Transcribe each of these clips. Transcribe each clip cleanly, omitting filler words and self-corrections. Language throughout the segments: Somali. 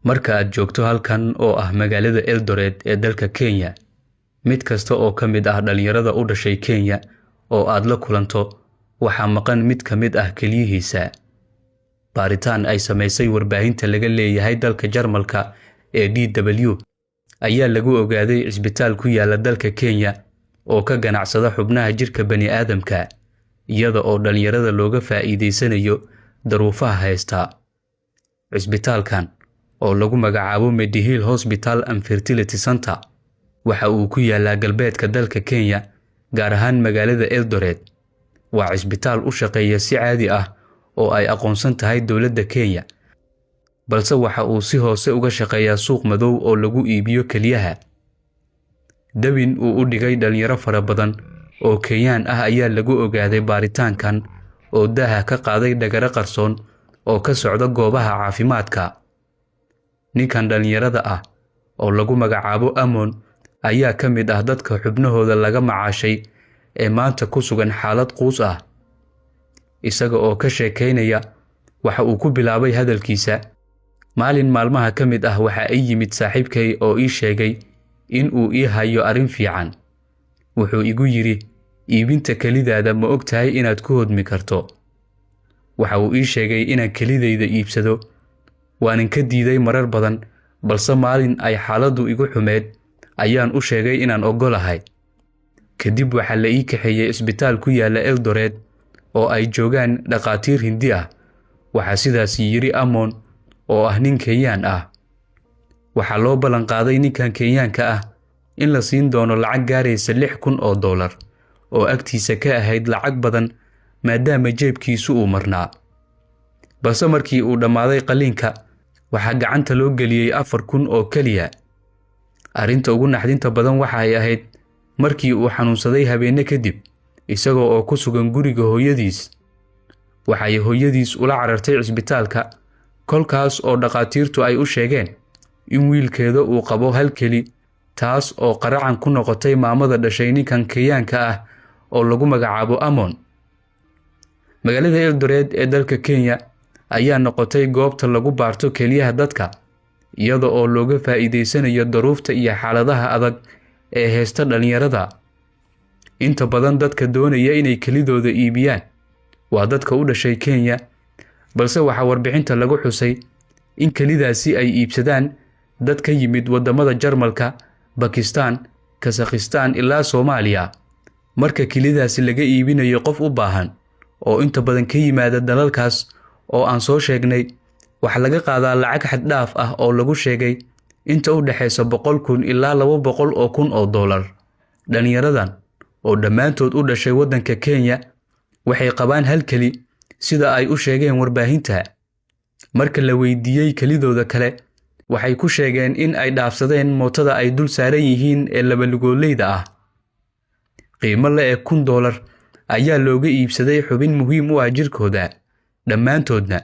Marka aad joogto halkan oo ah magaalada Eldoret ee dalka Kenya, mid kasta oo ka mid ah dhalinyarada u dhashay Kenya oo aad la kulanto waxa maqan mid ka mid ah kaliyihiisa. Baaritaan ay samaysay warbaahinta laga leeyahay dalka Jarmalka ee DW ayaa lagu ogaaday isbitaal ku yaala dalka Kenya oo ka ganacsada xubnaha jirka bani aadamka, iyada oo dhalinyarada looga faa'iideysanayo daruufaha haysta. Isbitaalkan oo lagu magacaabo Mediheal Hospital and Fertility Center waxa uu ku yaalaa galbeedka dalka Kenya, gaar ahaan magaalada Eldoret. Waa isbitaal u shaqeeya si caadi ah oo ay aqoonsan tahay dowladda Kenya, balse waxa uu si hoose uga shaqeeyaa suuq madow oo lagu iibiyo kaliyaha. Dawin uu u dhigay dhalinyaro fara badan oo Kenyan ah ayaa lagu ogaaday baaritaankan oo daaha ka qaaday dhagaro qarsoon oo ka socda goobaha caafimaadka. Ninkan dhalinyarada ah oo lagu magacaabo Amon ayaa ka mid ah dadka xubnahooda laga macaashay ee maanta ku sugan xaalad quus ah. Isaga oo ka sheekeynaya waxa uu ku bilaabay hadalkiisa: maalin maalmaha ka mid ah waxa ay yimid saaxiibkay oo ii sheegay in uu ii hayo arrin fiican. Wuxuu igu yiri, iibinta kalidaada ma ogtahay inaad ku hodmi karto? Waxa uu ii sheegay inaan kalidayda iibsado. Waanan ka diiday marar badan, balse maalin ay xaaladdu igu xumeed ayaan u sheegay inaan ogolahay. Kadib waxa la ii kaxeeyay isbitaal ku yaala Eldoret oo ay joogaan dhaqaatiir Hindi ah. Waxa sidaas yiri Amon oo ah nin Kenyan ah. Waxa loo ballan qaaday ninkan Kenyanka ah in la siin doono lacag gaaraysa $6,000 oo agtiisa ka ahayd lacag badan maadaama jeebkiisu uu marnaa. Balse markii uu dhammaaday qaliinka, waxa gacanta loo geliyay $4,000 oo kaliya. Arrinta ugu naxdinta badan waxa ay ahayd markii uu xanuunsaday habeen kadib, isagoo oo ku sugan guriga hooyadiis. Waxay hooyadiis ula carartay isbitaalka, kolkaas oo dhaqaatiirtu ay u sheegeen in wiilkeeda uu qabo hal kali, taas oo qaracan ku noqotay maamada dhashay ninkan Kenyanka ah oo lagu magacaabo Amon. Magaalada Eldoret ee dalka Kenya ayaa noqotay goobta lagu baarto kaliyaha dadka, iyada oo looga faa'iideysanayo daruufta iyo xaaladaha adag ee haysta dhalinyarada. Inta badan dadka doonaya inay kalidooda iibiyaan waa dadka u dhashay Kenya, balse waxa warbixinta lagu xusay in kalidaasi ay iibsadaan dad ka yimid wadamada Jarmalka, Pakistan, Kazakhstan ilaa Soomaaliya. Marka kalidaasi laga iibinayo qof u baahan oo inta badan ka yimaada dalalkaas oo aan soo sheegnay, waxa laga qaadaa lacag xad dhaaf ah oo lagu sheegay inta u dhaxaysa $100,000 ilaa $200,000. Dhalinyaradan oo dhammaantood u dhashay waddanka Kenya waxay qabaan hal kali, sida ay u sheegeen warbaahinta. Marka la weydiiyay kalidooda kale, waxay ku sheegeen in ay dhaafsadeen mootada ay dul saaran yihiin ee laba lugooleyda ah. Qiimo la'eg $1,000 ayaa looga iibsaday xubin muhiim u ah jirkooda. Dhammaantoodna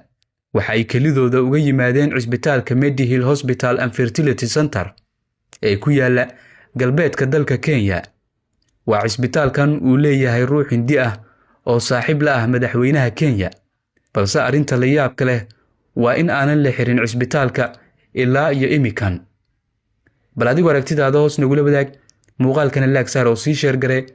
waxay kalidooda uga yimaadeen isbitaalka Mediheal Hospital and Fertility Center ee ku yaala galbeedka dalka Kenya. Waa isbitaalkan uu leeyahay ruux Hindi ah oo saaxiib la ah madaxweynaha Kenya, balse arrinta la yaabka leh waa in aanan la xirin isbitaalka ilaa iyo imikan. Bal adigu aragtidaada hoos nagula wadaag, muuqaalkana laag saar oo sii sheer gare.